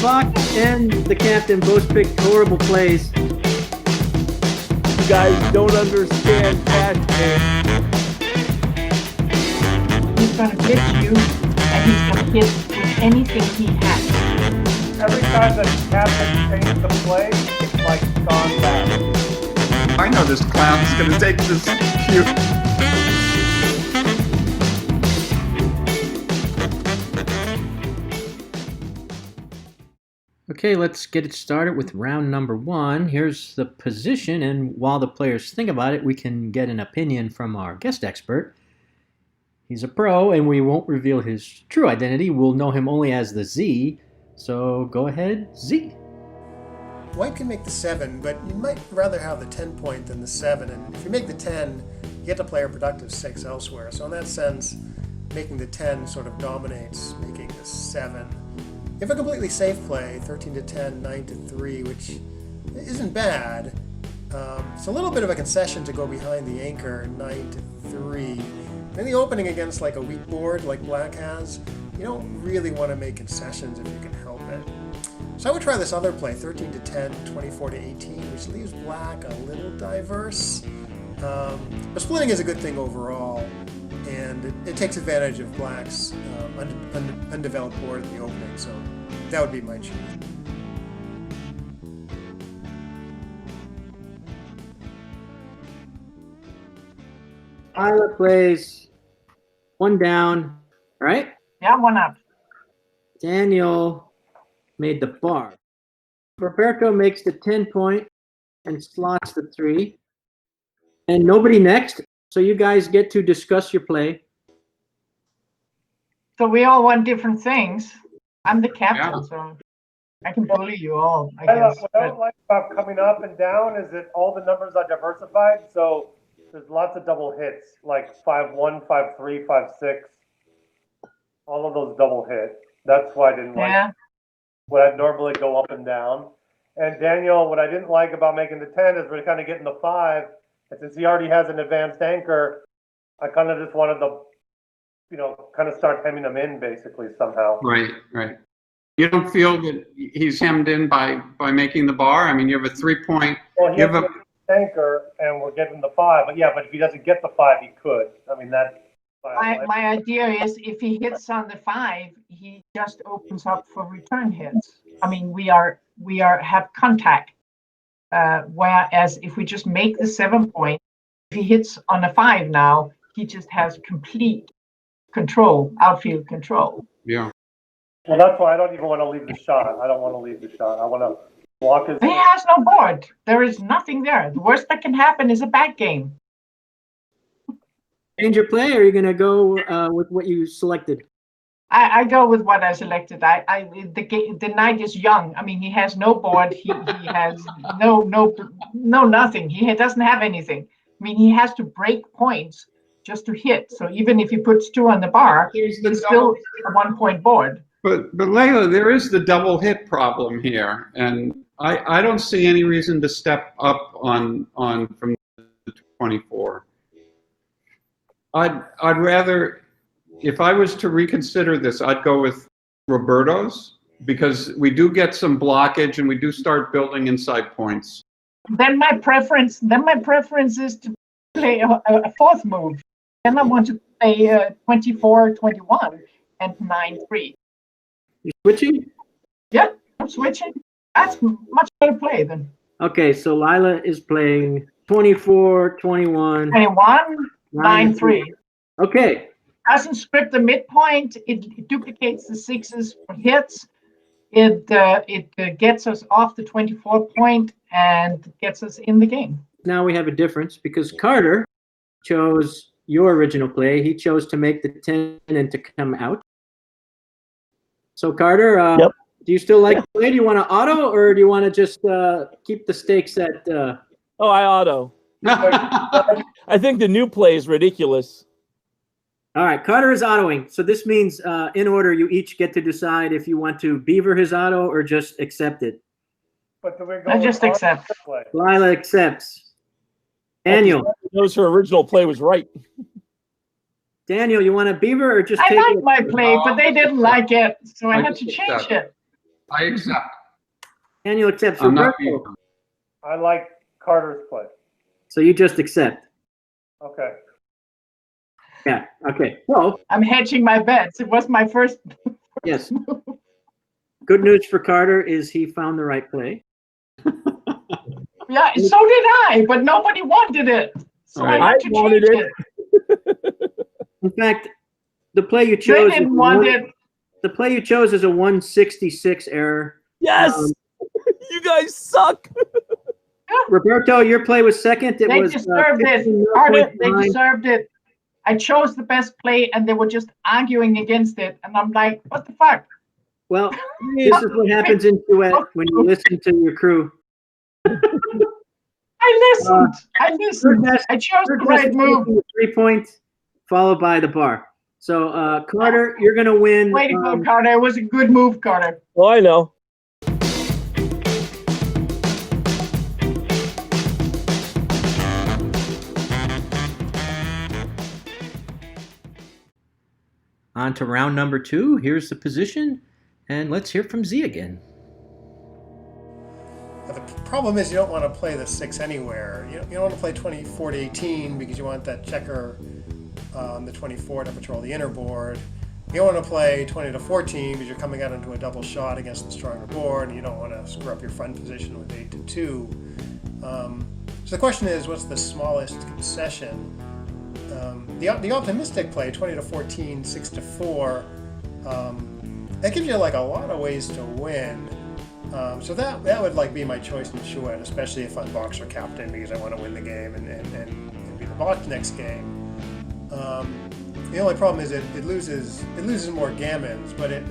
Block and the captain both picked horrible plays. You guys don't understand cash game. He's going to hit you, and he's going to hit with anything he has. Every time that the captain changes the play, it's like gone bad. I know this clown's gonna take this cue. Okay, let's get it started with round number 1. Here's the position, and while the players think about it, we can get an opinion from our guest expert. He's a pro, and we won't reveal his true identity. We'll know him only as the Z. So go ahead, Z. White can make the 7, but you might rather have the 10 point than the 7. And if you make the 10, you get to play a productive 6 elsewhere. So in that sense, making the 10 sort of dominates making the 7. You have a completely safe play, 13 to 10, 9 to 3, which isn't bad. It's a little bit of a concession to go behind the anchor, 9 to 3. In the opening against like a weak board like Black has, you don't really want to make concessions if you can help it. So I would try this other play, 13 to 10, 24 to 18, which leaves Black a little diverse. But splitting is a good thing overall, and it takes advantage of Black's undeveloped board in the opening, so that would be my choice. Tyler plays 1 down, right? Yeah, 1 up. Daniel made the bar. Roberto makes the 10 point and slots the 3. And nobody next, so you guys get to discuss your play. So we all want different things. I'm the captain, Yeah. so I can bully you all, I What guess. I don't like about coming up and down is that all the numbers are diversified, so there's lots of double hits, like 5-1, 5-3, 5-6. All of those double hit. That's why I didn't like Yeah. what I'd normally go up and down. And Daniel, what I didn't like about making the 10 is we're kind of getting the 5. And since he already has an advanced anchor, I kind of just wanted to, kind of start hemming him in basically somehow. Right. You don't feel that he's hemmed in by making the bar? I mean, you have a 3-point. Well, he You has have an anchor, and we're getting the 5. But if he doesn't get the 5, he could. I mean, that's My idea is if he hits on the 5, he just opens up for return hits. I mean, we have contact. Whereas if we just make the 7 point, if he hits on a 5 now, he just has complete control, outfield control. Yeah. Well, that's why I don't even want to leave the shot. I don't want to leave the shot. I want to block his. He has no board. There is nothing there. The worst that can happen is a bad game. Change your play, or are you going to go with what you selected? I go with what I selected. The knight is young. I mean, he has no board. He has no nothing. He doesn't have anything. I mean, he has to break points just to hit. So even if he puts 2 on the bar, it's still a 1-point board. But Layla, there is the double hit problem here, and I don't see any reason to step up on from the 24. I'd rather, if I was to reconsider this, I'd go with Roberto's, because we do get some blockage and we do start building inside points. Then my preference is to play a 4th move. Then I want to play 24, 21, and 9-3. You switching? Yeah, I'm switching. That's much better play then. Okay, so Lila is playing 24, 21, 21, 9-3. Okay. Doesn't script the midpoint. It duplicates the 6s for hits. It gets us off the 24 point and gets us in the game. Now we have a difference because Carter chose your original play. He chose to make the 10 and to come out. So Carter, Yep. Do you still like the play? Do you want to auto, or do you want to just keep the stakes at? Oh, I auto. I think the new play is ridiculous. All right, Carter is autoing. So this means in order, you each get to decide if you want to beaver his auto or just accept it. But do we go I with just our accept. play? Lila accepts. Daniel, Knows her original play was right. Daniel, you want a beaver or just I take like it? my play, but they didn't like it, so I had to change it. I accept. Daniel accepts. I'm not Roberto. Beaver. I like Carter's play. So you just accept. Okay. Yeah. Okay. Well, I'm hedging my bets. It was my first. yes. Good news for Carter is he found the right play. Yeah, so did I, but nobody wanted it. So Right. I had to wanted change it. it. In fact, the play you They chose. didn't want it. The play you chose is a 166 error. Yes. You guys suck. Roberto, your play was second. It They was deserved it. 15 Carter, they 0.9. deserved it. I chose the best play and they were just arguing against it. And I'm like, what the fuck? Well, this is what happens in Chouette when you listen to your crew. I listened. I chose the right move. 3 points, followed by the bar. So, Carter, you're going to win. Way to go, Carter. It was a good move, Carter. Oh, I know. On to round number 2. Here's the position. And let's hear from Z again. The problem is you don't want to play the 6 anywhere. You don't want to play 24 to 18 because you want that checker on the 24 to patrol the inner board. You don't want to play 20 to 14 because you're coming out into a double shot against the stronger board, and you don't want to screw up your front position with 8 to 2. So the question is, what's the smallest concession? The optimistic play, 20 to 14, 6 to 4, that gives you like a lot of ways to win. So that would like be my choice in Chouette, especially if I'm boxer captain because I want to win the game and be the box next game. The only problem is it loses more gammons, but it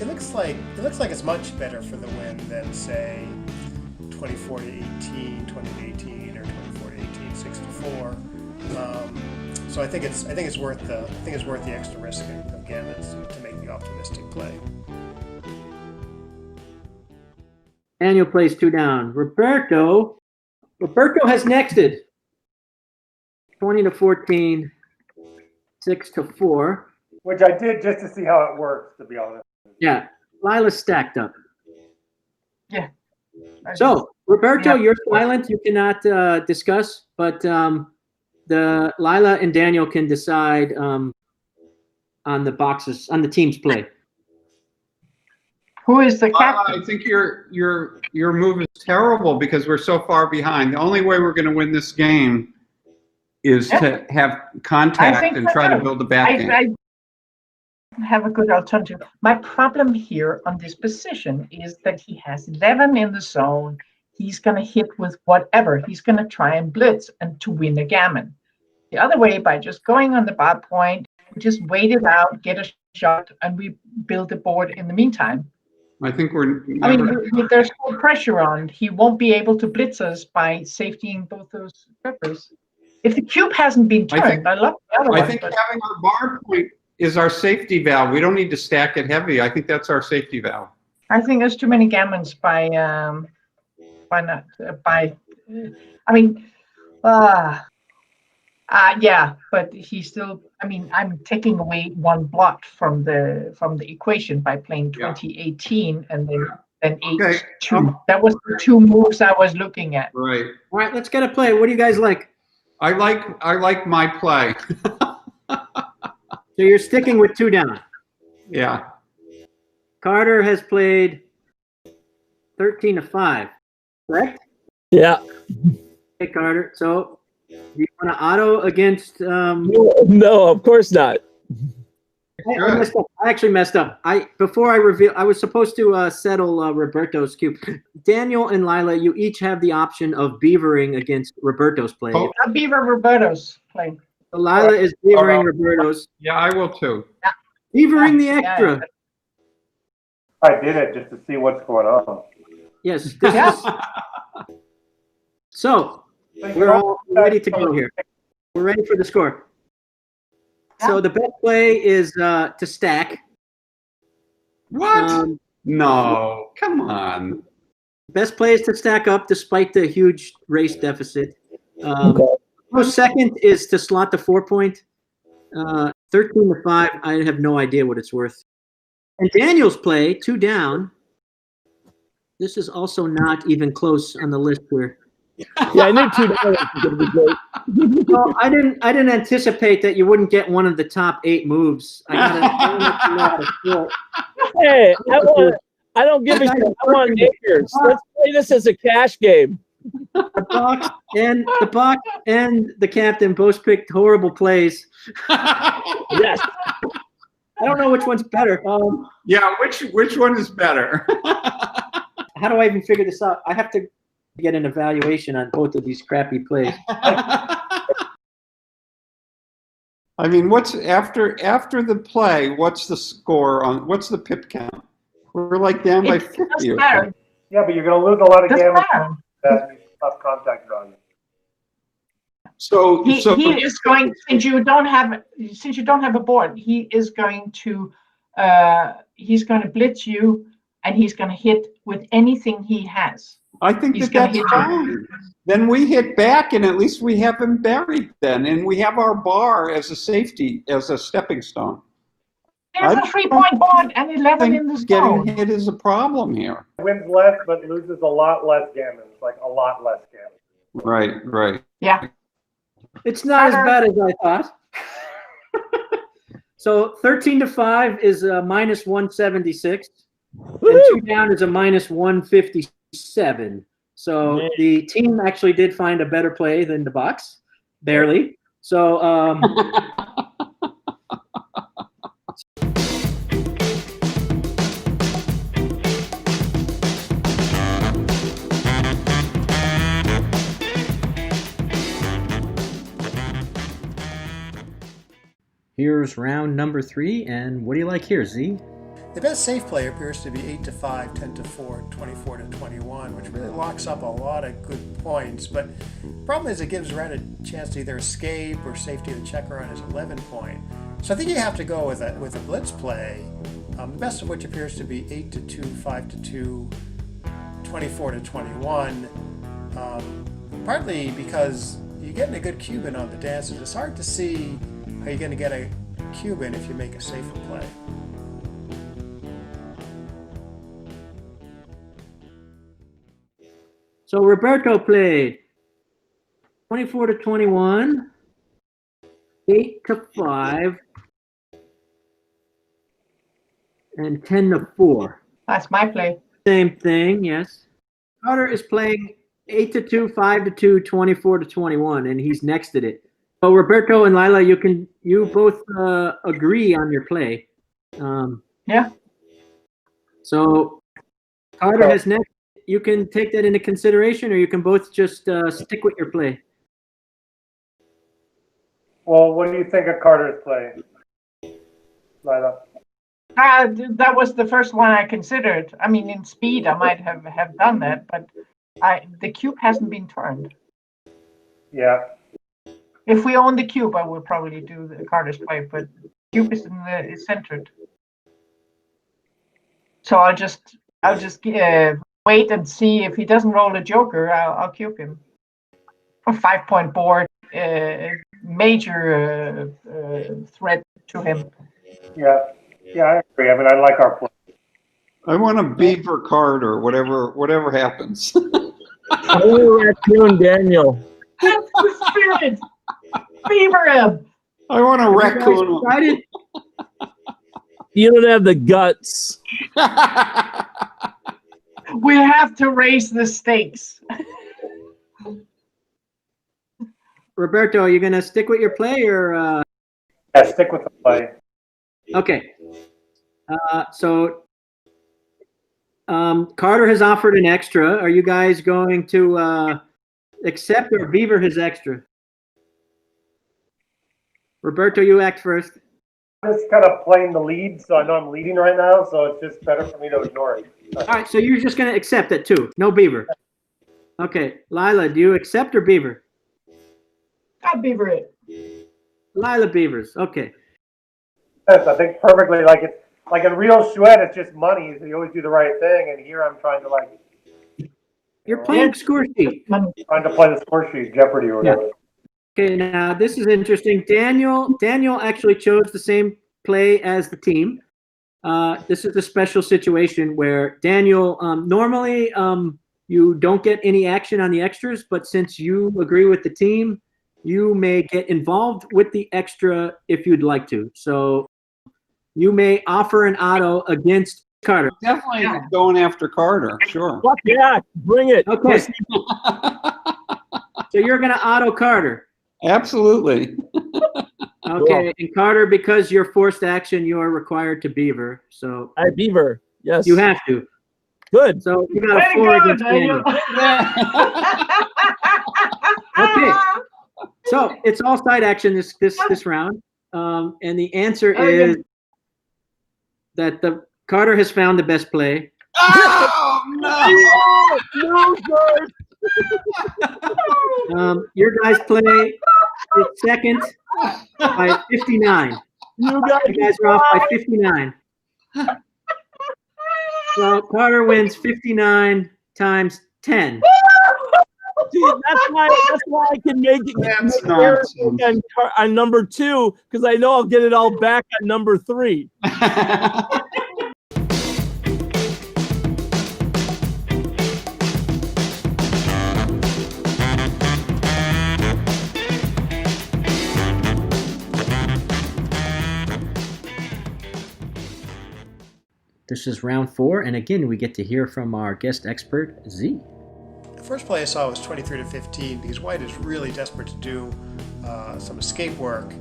looks like it's much better for the win than say 24 to 18, 20 to 18, or 24 to 18, 6 to 4. So I think it's worth the extra risk of gammons to make the optimistic play. Daniel plays 2 down. Roberto has nexted. 20 to 14, 6 to 4. Which I did just to see how it works, to be honest. Yeah, Lila's stacked up. Yeah. So, Roberto, Yeah. you're silent. You cannot discuss, but the Lila and Daniel can decide on the boxes, on the team's play. Who is the captain? I think your move is terrible because we're so far behind. The only way we're going to win this game is to have contact and try to build a back game. I have a good alternative. My problem here on this position is that he has 11 in the zone. He's going to hit with whatever. He's going to try and blitz and to win a gammon. The other way, by just going on the bar point, we just wait it out, get a shot, and we build the board in the meantime. I think we're. I mean, there's no pressure on. He won't be able to blitz us by safetying both those peppers. If the cube hasn't been turned, I love the other one. I think having our bar point is our safety valve. We don't need to stack it heavy. I think that's our safety valve. I think there's too many gammons by. I mean, yeah, but he still. I mean, I'm taking away one blot from the equation by playing 2018 and then 8-2. That was the 2 moves I was looking at. Right. All right, let's get a play. What do you guys like? I like my play. So you're sticking with 2 down. Yeah. Carter has played 13 to 5, correct? Yeah. Okay, Carter. So you want to auto against? No, of course not. I messed up. I actually messed up. Before I reveal, I was supposed to settle Roberto's cube. Daniel and Lila, you each have the option of beavering against Roberto's play. Oh. Beaver Roberto's play. So Lila is beavering Roberto's. Yeah, I will too. Beavering the extra. I did it just to see what's going on. Yes. This is, so we're all ready to go here. We're ready for the score. So the best play is to stack. What? No, come on. Best play is to stack up despite the huge race deficit. Second is to slot the 4 point. 13 to 5, I have no idea what it's worth. And Daniel's play, 2 down, This is also not even close on the list here. Yeah, I knew $2 was going to be great. Well, I didn't anticipate that you wouldn't get one of the top 8 moves. I wanna let you know how to score. Hey, I don't give a shit. I want acres. Let's play this as a cash game. The box and the captain both picked horrible plays. Yes. I don't know which one's better. Yeah, which one is better? How do I even figure this out? I have to get an evaluation on both of these crappy plays. I mean, what's after the play? What's the score on? What's the pip count? We're like down by 50. Doesn't matter. Yeah, but you're going to lose a lot of Doesn't gammon matter. that tough contact on you. So He is going, since you don't have a board, he is going to blitz you, and he's going to hit with anything he has. I think He's that gonna that's hit fine. Then we hit back, and at least we have him buried then, and we have our bar as a safety, as a stepping stone. There's a 3-point board and 11 in the Getting zone. hit is a problem here. Wins less, but loses a lot less gammon. Like a lot less gammon. Right. Yeah. It's not as bad as I thought. So 13-5 is a minus 176, and 2 down is a minus 157. So the team actually did find a better play than the box, barely. So here's round number 3, and what do you like here, Z? The best safe play appears to be 8-5, 10-4, 24-21, which really locks up a lot of good points. But the problem is it gives Red a chance to either escape or safety the checker on his 11 point. So I think you have to go with a blitz play, the best of which appears to be 8-2, 5-2, 24-21. Partly because you're getting a good Cuban on the dances. It's hard to see how you're going to get a Cuban if you make a safer play. So Roberto played 24-21, 8-5, and 10-4. That's my play. Same thing, yes. Carter is playing 8-2, 5-2, 24-21, and he's next at it. So Roberto and Lila, you both agree on your play. Yeah. So Carter has next. You can take that into consideration, or you can both just stick with your play. Well, what do you think of Carter's play, Lila? That was the first one I considered. I mean, in speed, I might have done that, but the cube hasn't been turned. Yeah. If we own the cube, I would probably do the Carter's play, but cube is centered. So I'll just wait and see if he doesn't roll a joker. I'll cube him. A 5-point board, major threat to him. Yeah, I agree. I mean, I like our play. I want a Beaver Carter, whatever happens. Oh, raccoon Daniel. That's the spirit. Beaver him. I want a raccoon. You don't have the guts. We have to raise the stakes. Roberto, are you going to stick with your play, or? Yeah, stick with the play. Okay. So Carter has offered an extra. Are you guys going to accept, or Beaver his extra? Roberto, you act first. I'm just kind of playing the lead, so I know I'm leading right now, so it's just better for me to ignore it. All right, so you're just going to accept it too. No Beaver. Okay. Lila, do you accept or Beaver? I'll Beaver it. Lila Beavers. Okay. Yes, I think perfectly. Like it's like in real Chouette, it's just money, so you always do the right thing. And here I'm trying to You're playing score sheet. trying to play the score sheet, Jeopardy or whatever. Okay, now this is interesting. Daniel actually chose the same play as the team. this is a special situation where Daniel, normally you don't get any action on the extras, but since you agree with the team, you may get involved with the extra if you'd like to. So you may offer an auto against Carter. Definitely going after Carter. Sure. Fuck yeah, bring it. Okay. So you're going to auto Carter. Absolutely. Okay, and Carter, because you're forced action, you are required to Beaver. So I Beaver. Yes. you have to. Good. So you got Way a to 4 go, against Daniel. Okay. So it's all side action this round, and the answer is that the Carter has found the best play. Oh no! No, Your guys' play is second by 59. You You guys are off by 59. So Carter wins 59 times 10. See, that's why I can make it That's errors nonsense. on number 2, because I know I'll get it all back on number 3. This is round 4, and again, we get to hear from our guest expert, Z. The first play I saw was 23 to 15 because White is really desperate to do some escape work.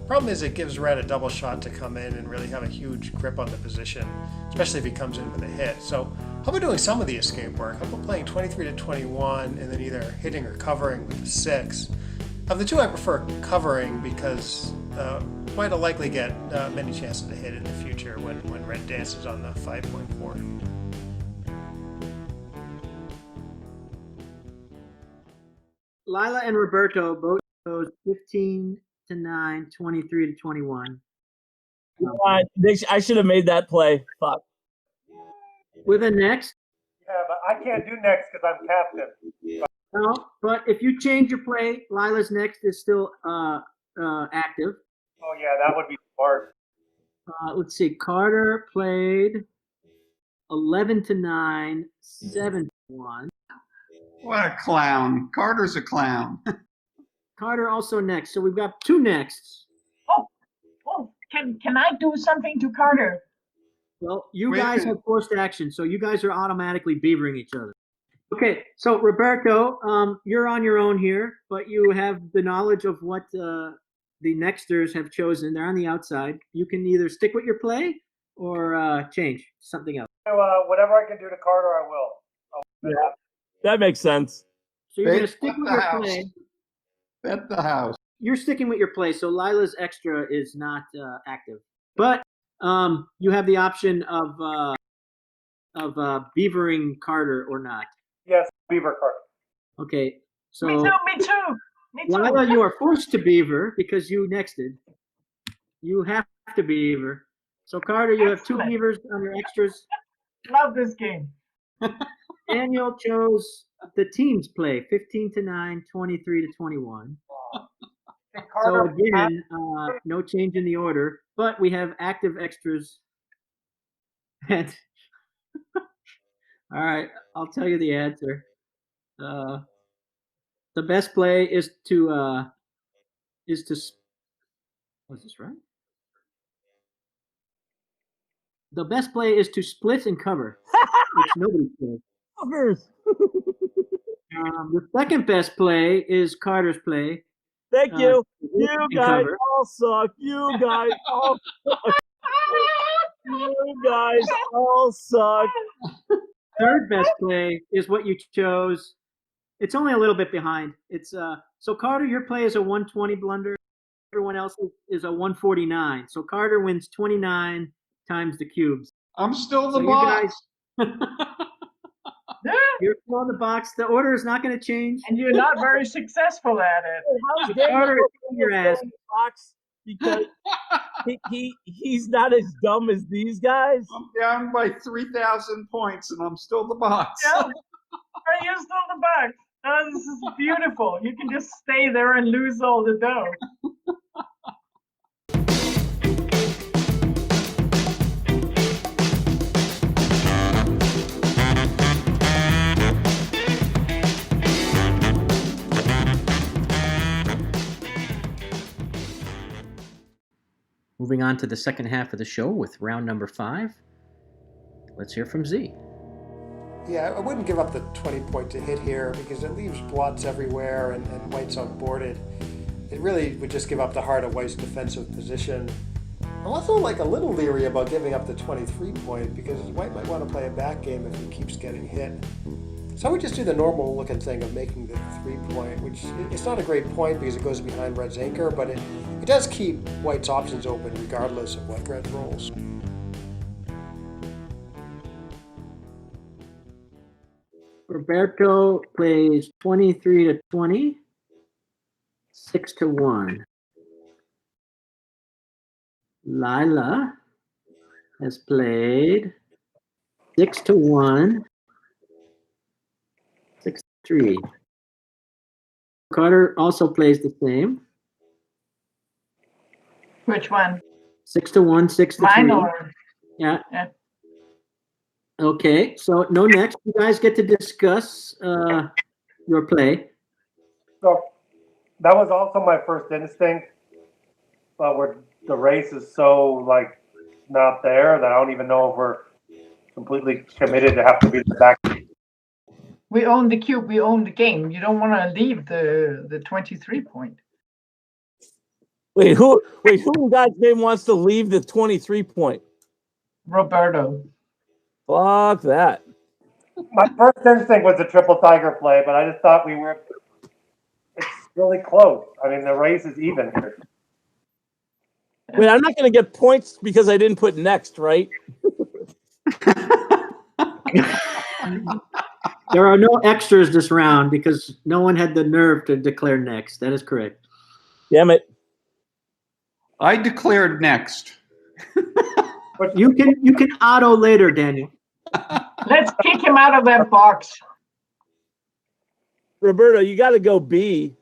Problem is, it gives Red a double shot to come in and really have a huge grip on the position, especially if he comes in with a hit. So, how about doing some of the escape work? How about playing 23 to 21 and then either hitting or covering with a 6? Of the two, I prefer covering because White will likely get many chances to hit in the future when Red dances on the 5.4. Lila and Roberto both chose 15 to 9, 23 to 21. I should have made that play. Fuck. With a next, Yeah, but I can't do next because I'm captain. no, but if you change your play, Lila's next is still active. Oh yeah, that would be smart. Let's see. Carter played 11 to 9, 7 to 1. What a clown. Carter's a clown. Carter also next. So we've got 2 nexts. Oh, can I do something to Carter? Well, you Wait a guys minute. have forced action, so you guys are automatically beavering each other. Okay, so Roberto, you're on your own here, but you have the knowledge of what the nexters have chosen. They're on the outside. You can either stick with your play or change something else. So, whatever I can do to Carter, I will. Yeah, that makes sense. So you're going to Bet stick with the your house. play. Bet the house. You're sticking with your play, so Lila's extra is not active. But you have the option of beavering Carter or not. Yes, Beaver Carter. Okay, so Me too. Lila, you are forced to beaver because you nexted. You have to beaver. So Carter, you have 2 Excellent. beavers on your extras. Love this game. Daniel chose the team's play, 15 to 9, 23 to 21. Hey, So Carter, again, no change in the order, but we have active extras. And all right, I'll tell you the answer. The best play is to was this right? The best play is to split and cover, which nobody plays. Fuckers. The second best play is Carter's play. Thank you. split You and guys cover. all suck. You guys all suck. You guys all suck. Third best play is what you chose. It's only a little bit behind. It's so Carter, your play is a 120 blunder. Everyone else is a 149. So Carter wins 29 times the cubes. I'm still the So you boss. guys, you're still in the box. The order is not going to change. And you're not very successful at it. How's Carter Daniel is in your ass. in the box? Because he's not as dumb as these guys. I'm down by 3,000 points and I'm still the boss. Yeah. Are you still the box? Oh, this is beautiful. You can just stay there and lose all the dough. moving on to the second half of the show with round number 5. Let's hear from Z. Yeah, I wouldn't give up the 20 point to hit here because it leaves blots everywhere and White's outboarded. It really would just give up the heart of White's defensive position. I'm also like a little leery about giving up the 23 point because White might want to play a back game if he keeps getting hit. So I would just do the normal looking thing of making the 3 point, which it's not a great point because it goes behind Red's anchor, but it does keep White's options open regardless of what Red rolls. Roberto plays 23 to 20, 6 to 1. Lila has played 6 to 1, 6 to 3. Carter also plays the same. Which one? 6 to 1, 6 to 3. Mine or? Yeah. Yeah. Okay, so no next. You guys get to discuss your play. So that was also my first instinct, but where the race is so like not there that I don't even know if we're completely committed to have to be the back. We own the cube. We own the game. You don't want to leave the 23 point. Wait, who in God's name wants to leave the 23 point? Roberto. Fuck that. My first instinct was a triple tiger play, but I just thought it's really close. I mean, the race is even here. I mean, I'm not going to get points because I didn't put next, right? There are no extras this round because no one had the nerve to declare next. That is correct. Damn it. I declared next. You can auto later, Daniel. Let's kick him out of that box. Roberto, you got to go B.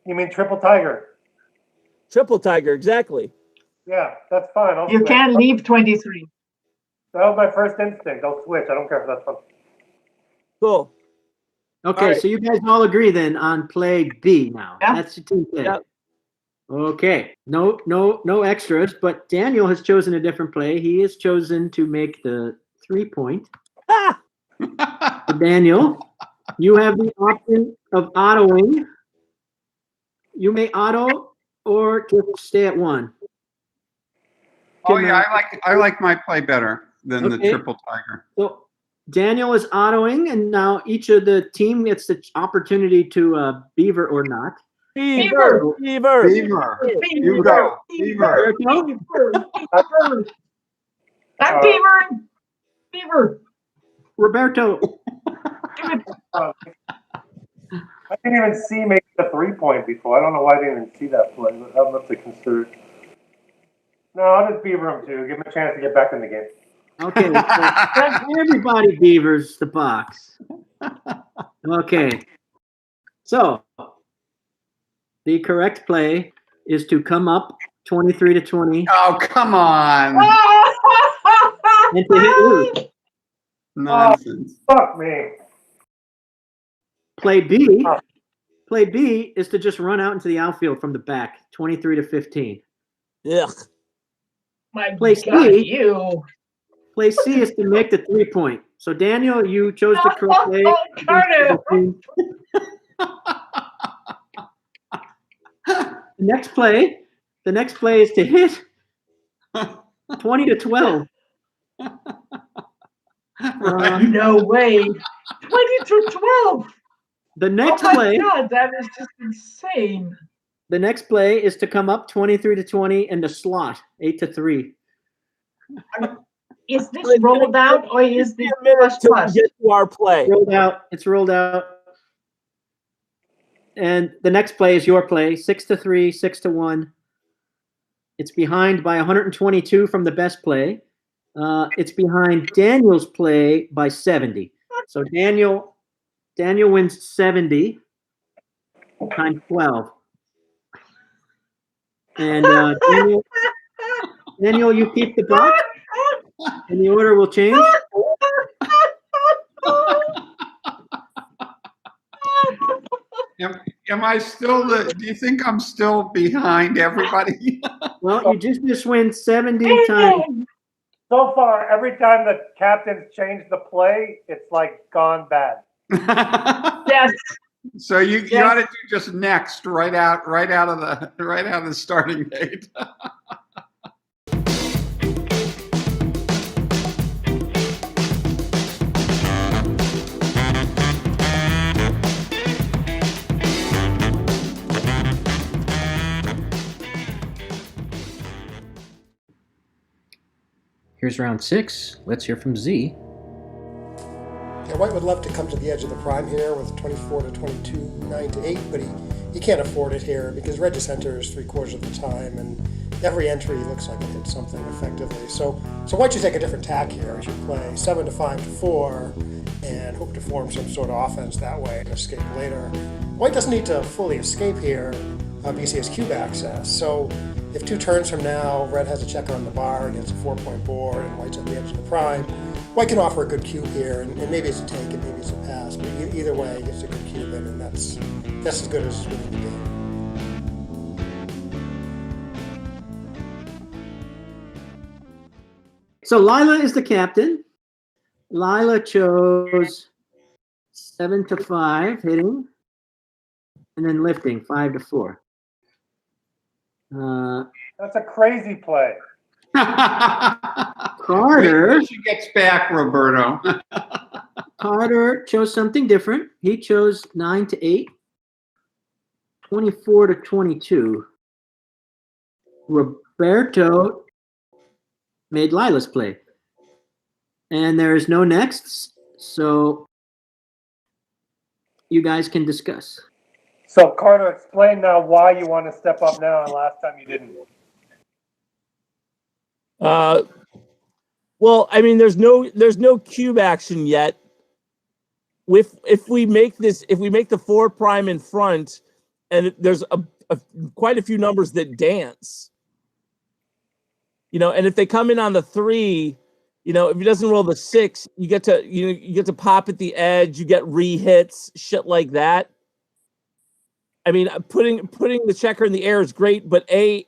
You mean triple tiger? Triple tiger, exactly. Yeah, that's fine. I'll You switch. can't leave 23. That was my first instinct. I'll switch. I don't care if that's fun. Cool. Okay, All right. so you guys all agree then on play B now. Yeah. That's the team play. Yep. Okay. No extras, but Daniel has chosen a different play. He has chosen to make the 3 point. Ah! Daniel, you have the option of autoing. You may auto or just stay at 1. Oh yeah, I like my play better than the Okay. triple tiger. So Daniel is autoing, and now each of the team gets the opportunity to beaver or not. Beaver. Beaver. Beaver, you go. Beaver. I'm Beaver. Beaver. Roberto, I didn't even see making the 3 point before. I don't know why I didn't even see that play. But I'll have to consider it. No, I'll just beaver him too. Give him a chance to get back in the game. okay, so everybody beavers the box. Okay, so the correct play is to come up 23 to 20 Oh, come on. and to hit loose. Nonsense. Fuck me. Play B is to just run out into the outfield from the back, 23 to 15. Ugh. My Place God, C. you. Play C is to make the 3 point. So Daniel, you chose the correct play. Carter. The next play is to hit 20 to 12. No way. 20 to 12. The next Oh my play, God, that is just insane. the next play is to come up 23 to 20 in the slot, 8 to 3. Is this rolled out or is this plus To plus? get to our play. It's rolled out. And the next play is your play, 6 to 3, 6 to 1. It's behind by 122 from the best play. It's behind Daniel's play by 70. So Daniel wins 70 times 12. And Daniel, you keep the box, and the order will change. am I still do you think I'm still behind everybody? Well, you just win 70 times. So far, every time the captain's changed the play, it's like gone bad. Yes. So you Yes. ought to do just next, right out of the starting gate. Here's round 6. Let's hear from Z. Yeah, White would love to come to the edge of the prime here with 24 to 22, 9 to 8, but he can't afford it here because red just enters 3/4 of the time, and every entry looks like it hits something effectively. So White should take a different tack here. He should play 7 to 5 to 4 and hope to form some sort of offense that way and escape later. White doesn't need to fully escape here because he has cube access. So if 2 turns from now, red has a checker on the bar against a 4-point board and White's at the edge of the prime, White can offer a good cube here, and maybe it's a take and maybe it's a pass, but either way, it's a good cube in, and that's as good as it's winning the game. So Lila is the captain. Lila chose 7 to 5 hitting, and then lifting 5 to 4. That's a crazy play. Carter. She gets back, Roberto. Carter chose something different. He chose 9 to 8, 24 to 22. Roberto made Lila's play. And there is no nexts, so you guys can discuss. So Carter, explain now why you want to step up now and last time you didn't. Well, I mean, there's no cube action yet. If we make the 4 prime in front, and there's quite a few numbers that dance, and if they come in on the 3, if he doesn't roll the 6, you get to pop at the edge, you get rehits, shit like that. I mean, putting the checker in the air is great, but it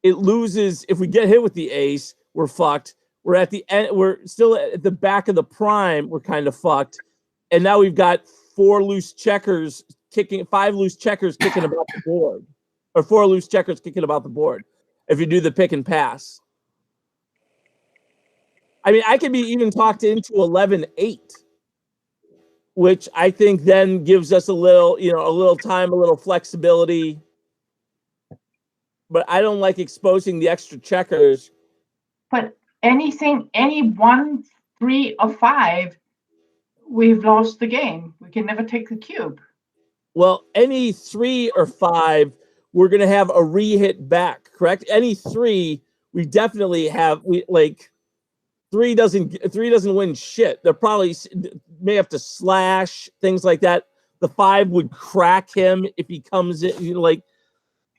loses if we get hit with the ace. We're fucked. We're at the end. We're still at the back of the prime. We're kind of fucked. And now we've got 5 loose checkers kicking about the board, or 4 loose checkers kicking about the board. If you do the pick and pass, I mean, I could be even talked into 11-8, which I think then gives us a little time, a little flexibility. But I don't like exposing the extra checkers. But any 1, 3, or 5, we've lost the game. We can never take the cube. Well, any 3 or 5, we're gonna have a re-hit back, correct? Any 3, we definitely have. 3 doesn't win shit. They're probably may have to slash things like that. The 5 would crack him if he comes in.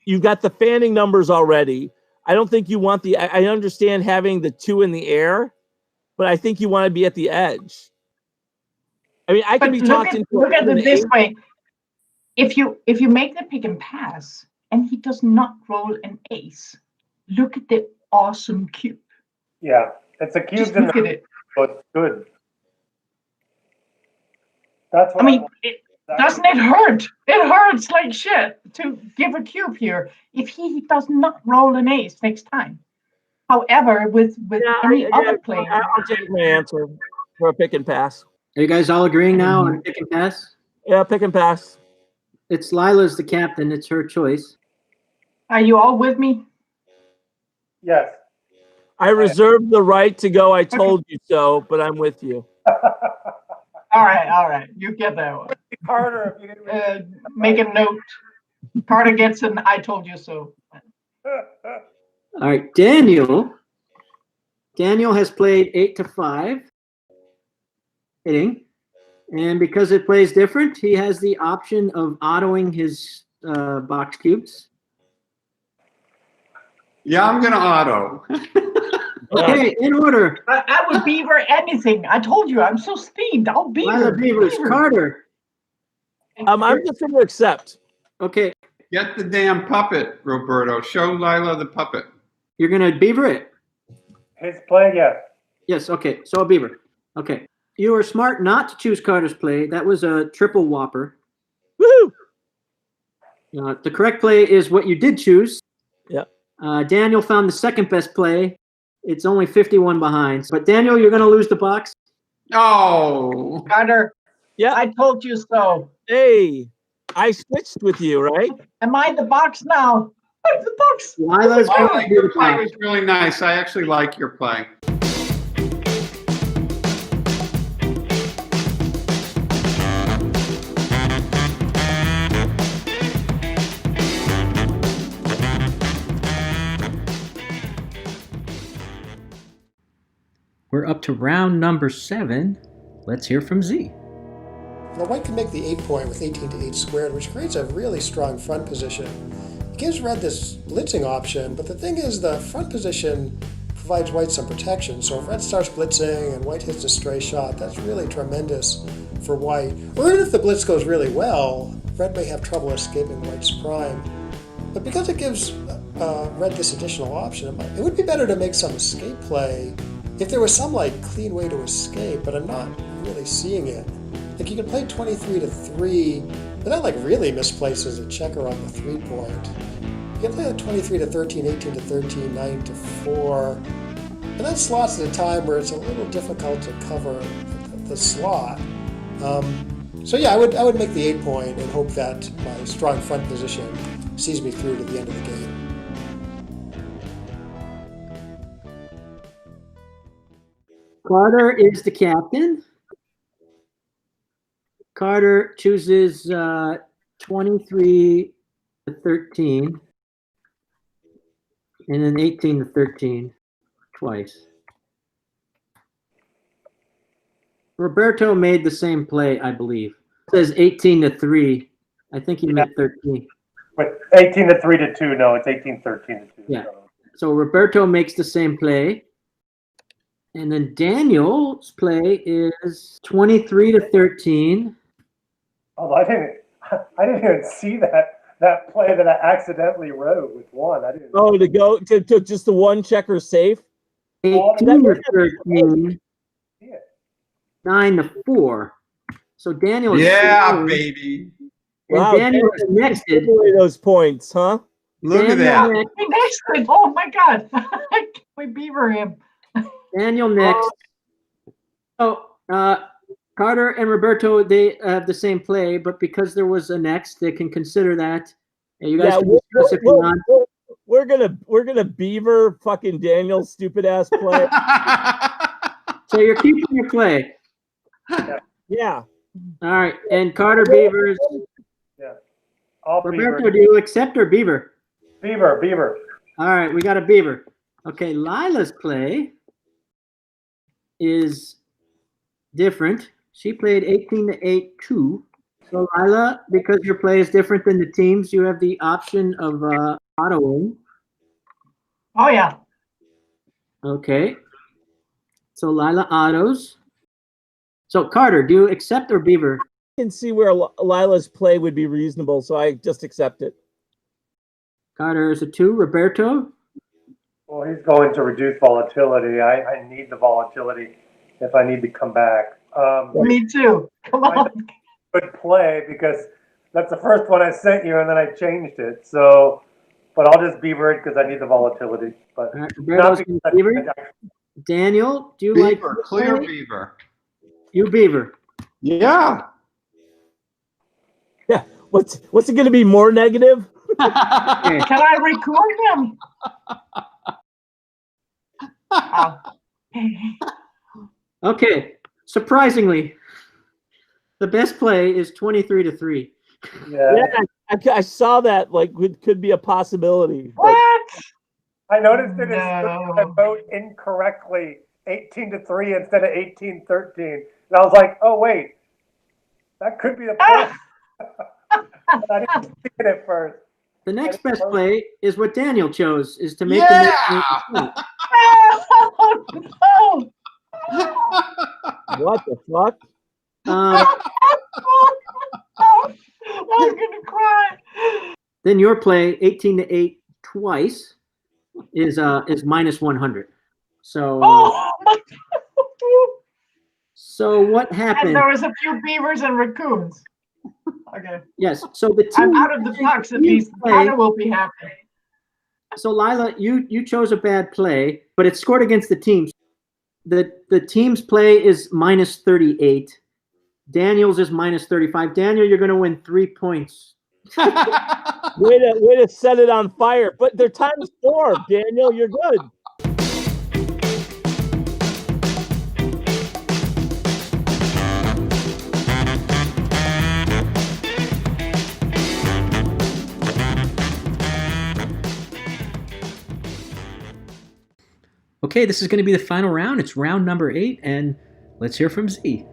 You've got the fanning numbers already. I don't think you want I understand having the 2 in the air, but I think you want to be at the edge. I mean, I can be talked into. Look at it this way: if you make the pick and pass, and he does not roll an ace, look at the awesome cube. Yeah, it's a cube in Look at it. but it's good. That's what I mean, doesn't it hurt? It hurts like shit to give a cube here if he does not roll an ace next time. However, with any other player, I'll take my answer for a pick and pass. Are you guys all agreeing now on pick and pass? Yeah, pick and pass. It's Lila's the captain. It's her choice. are you all with me? Yes. I reserve the right to go. I told you so, but I'm with you. All right. You get that one. Carter, if you didn't read Make a note. Carter gets an I told you so. All right, Daniel. Daniel has played 8 to 5 hitting, and because it plays different, he has the option of autoing his box cubes. Yeah, I'm gonna auto. Okay, in order. I would Beaver anything. I told you, I'm so steamed. I'll Beaver. Lila Beavers, Carter. I'm just going to accept. Okay, Get the damn puppet, Roberto. Show Lila the puppet. you're gonna beaver it. His play, yes. Yes. Okay. So a beaver. Okay. You were smart not to choose Carter's play. That was a triple whopper. Woo! The correct play is what you did choose. Yep. Daniel found the second best play. It's only 51 behind. But Daniel, you're going to lose the box. Oh. Carter, Yeah. I told you so. Hey, I switched with you, right? Am I the box now? I'm the box. Lila's I going to like do your the play box. was really nice. I actually like your play. We're up to round number 7. Let's hear from Z. Now white can make the 8 point with 18 to 8 squared, which creates a really strong front position. It gives red this blitzing option, but the thing is the front position provides white some protection. So if red starts blitzing and white hits a stray shot, that's really tremendous for white. Or even if the blitz goes really well, red may have trouble escaping white's prime. But because it gives red this additional option, it would be better to make some escape play if there was some like clean way to escape, but I'm not really seeing it. Like you can play 23 to 3, but that like really misplaces a checker on the 3 point. You can play like 23 to 13, 18 to 13, 9 to 4, and that slots at a time where it's a little difficult to cover the slot. So yeah, I would make the 8 point and hope that my strong front position sees me through to the end of the game. Carter is the captain. Carter chooses 23 to 13 and then 18 to 13 twice. Roberto made the same play, I believe. It says 18 to 3. I think he meant 13. But 18 to 3 to 2, no, it's 18, 13 to 2. Yeah. So Roberto makes the same play. And then Daniel's play is 23 to 13. Although I didn't even see that play that I accidentally wrote with 1. I didn't. Oh, to go to just the one checker safe. 18 to 13. 9 to 4. So Daniel is Yeah, slow. baby. And Wow, Daniel is next. Give away those points, huh? Look at that. He next it. Oh my God. We beaver him. Daniel next. Oh, Carter and Roberto, they have the same play, but because there was a next, they can consider that. And you guys can discuss if you want. We're gonna beaver fucking Daniel's stupid ass play. So you're keeping your play. Yeah. All right. And Carter beavers. Yeah. All Roberto, beaver. do you accept or beaver? Beaver. All right. We got a beaver. Okay. Lila's play is different. She played 18 to 8, 2. So Lila, because your play is different than the teams, you have the option of autoing. Oh yeah. Okay. So Lila autos. So Carter, do you accept or beaver? I can see where Lila's play would be reasonable, so I just accept it. Carter is a 2. Roberto? Well, he's going to reduce volatility. I need the volatility if I need to come back. Me too. Come on. Good play because that's the first one I sent you and then I changed it. So, but I'll just beaver it because I need the volatility. But All right, Roberto's not gonna because beaver. Daniel, do you like Beaver, this clear play? beaver. You beaver. Yeah. Yeah. What's it gonna be more negative? Okay. Can I record him? Oh. Okay. Surprisingly, the best play is 23 to 3. yeah. I saw that like could be a possibility. but- What? I noticed it is No. I vote incorrectly 18 to 3 instead of 18-13. And I was like, oh wait, that could be the play. But I didn't see it at first. The next best play is what Daniel chose, is to make Yeah. the Oh, no. What the fuck? uh, I'm gonna cry. Then your play, 18-8 twice, is minus 100. So so what And happened? there was a few beavers and raccoons. Okay. Yes. So the team, I'm out of the box at least. Carter will be happy. So Lila, you chose a bad play, but it scored against the team. The team's play is minus 38. Daniel's is minus 35. Daniel, you're going to win 3 points. Way to set it on fire. But they're times 4, Daniel. You're good. Okay, this is going to be the final round. It's round number 8, and let's hear from Z.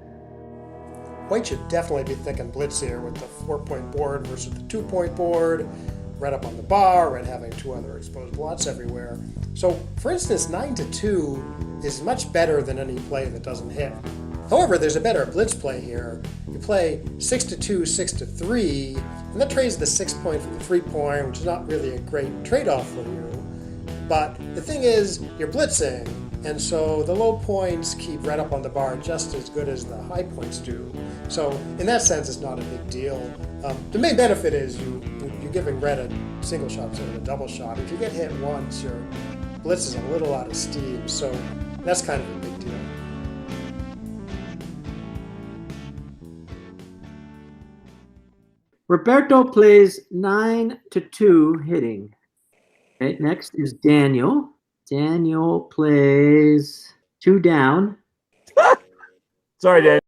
White should definitely be thinking blitz here with the 4-point board versus the 2-point board. Red up on the bar, red having 2 other exposed blots everywhere. So, for instance, 9-2 is much better than any play that doesn't hit. However, there's a better blitz play here. You play 6-2, 6-3, and that trades the 6-point for the 3-point, which is not really a great trade-off for you. But the thing is, you're blitzing, and so the low points keep red up on the bar just as good as the high points do. So in that sense, it's not a big deal. The main benefit is you're giving red a single shot instead of a double shot. If you get hit once, your blitz is a little out of steam, so that's kind of a big deal. Roberto plays 9-2 hitting. Okay, next is Daniel. Daniel plays 2 down. Sorry, Daniel.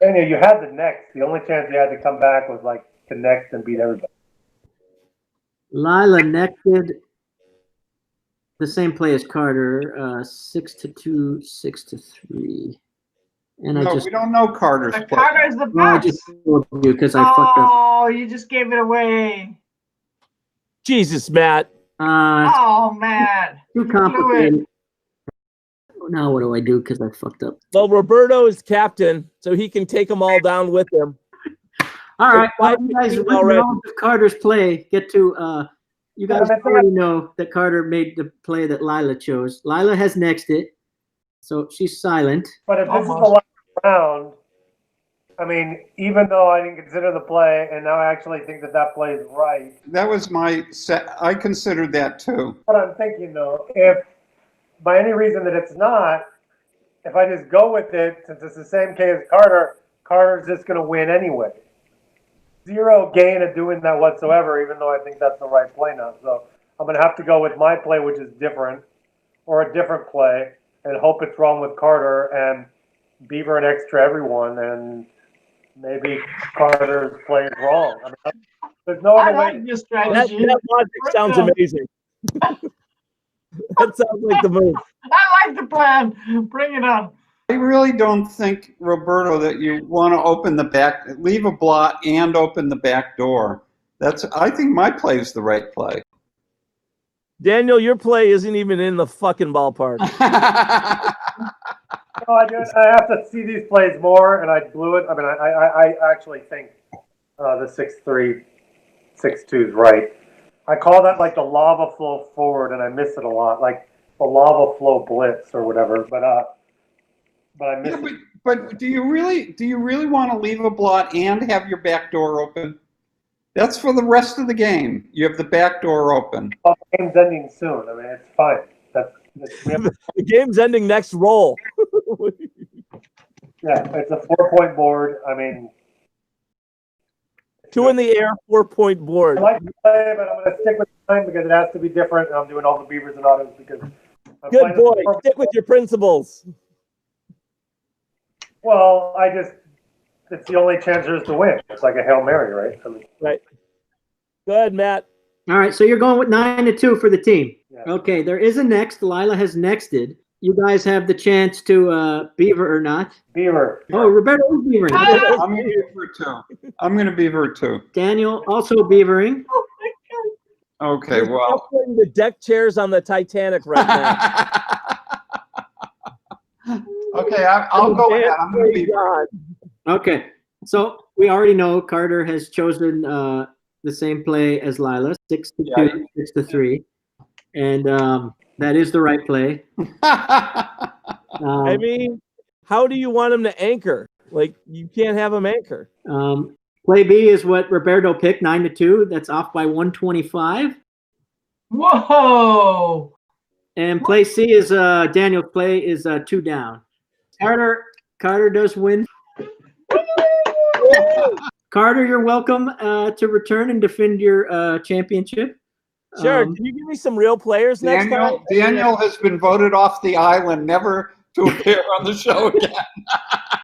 Daniel, you had the next. The only chance you had to come back was like to next and beat everybody. Lila nexted the same play as Carter, 6-2, 6-3. And No, we don't know Carter's But play. Carter's the No, I best. just told you because I fucked up. Oh, you just gave it away. Jesus, Matt. Oh, man. Too You blew complicated. it. Now what do I do because I fucked up? Well, Roberto is captain, so he can take them all down with him. All right, five well, you guys fifteen with already. knowledge of Carter's play get to. You guys already know that Carter made the play that Lila chose. Lila has next it, so she's silent. But if this is the Almost. last round, I mean, even though I didn't consider the play, and now I actually think that play is right. That was my set. I considered that too. What I'm thinking though, if by any reason that it's not, if I just go with it, since it's the same K as Carter, Carter's just going to win anyway. Zero gain of doing that whatsoever, even though I think that's the right play now. So I'm going to have to go with my play, which is different, or a different play, and hope it's wrong with Carter and Beaver an extra everyone, and maybe Carter's play is wrong. I mean, there's no I other way. like your That, strategy. that logic sounds amazing. That sounds like the move. I like the plan. Bring it on. I really don't think, Roberto, that you want to open the back, leave a blot and open the back door. I think my play is the right play. Daniel, your play isn't even in the fucking ballpark. No, I have to see these plays more, and I blew it. I mean, I actually think the 6-3, 6-2 is right. I call that like the lava flow forward, and I miss it a lot, like the lava flow blitz or whatever. But I miss it. But do you really want to leave a blot and have your back door open? That's for the rest of the game. You have the back door open. Well, the game's ending soon. I mean, it's fine. The game's ending next roll. Yeah, it's a 4-point board. I mean, 2 in the air, 4-point board. I like to play, but I'm going to stick with mine because it has to be different. And I'm doing all the Beavers and autos because I'm Good playing boy. the Stick with your principles. Well, it's the only chance there is to win. It's like a Hail Mary, right? I mean, Right. Good, Matt. All right, so you're going with 9-2 for the team. Yeah. Okay, there is a next. Lila has nexted. You guys have the chance to Beaver or not. Beaver. Oh, Roberto is beavering. I'm going to beaver too. I'm going to beaver too. Daniel also beavering. Okay, well. We're putting the deck chairs on the Titanic right now. Okay, I'll go with that. I'm going to beaver. God. Okay, so we already know Carter has chosen the same play as Lila, 6 to 2, 6 to 3. And that is the right play. I mean, how do you want him to anchor? Like, you can't have him anchor. Play B is what Roberto picked, 9 to 2. That's off by 125. Whoa! And play C is Daniel's play is 2 down. Carter does win. Carter, you're welcome to return and defend your championship. Sure. Can you give me some real players next time? Daniel has been voted off the island, never to appear on the show again.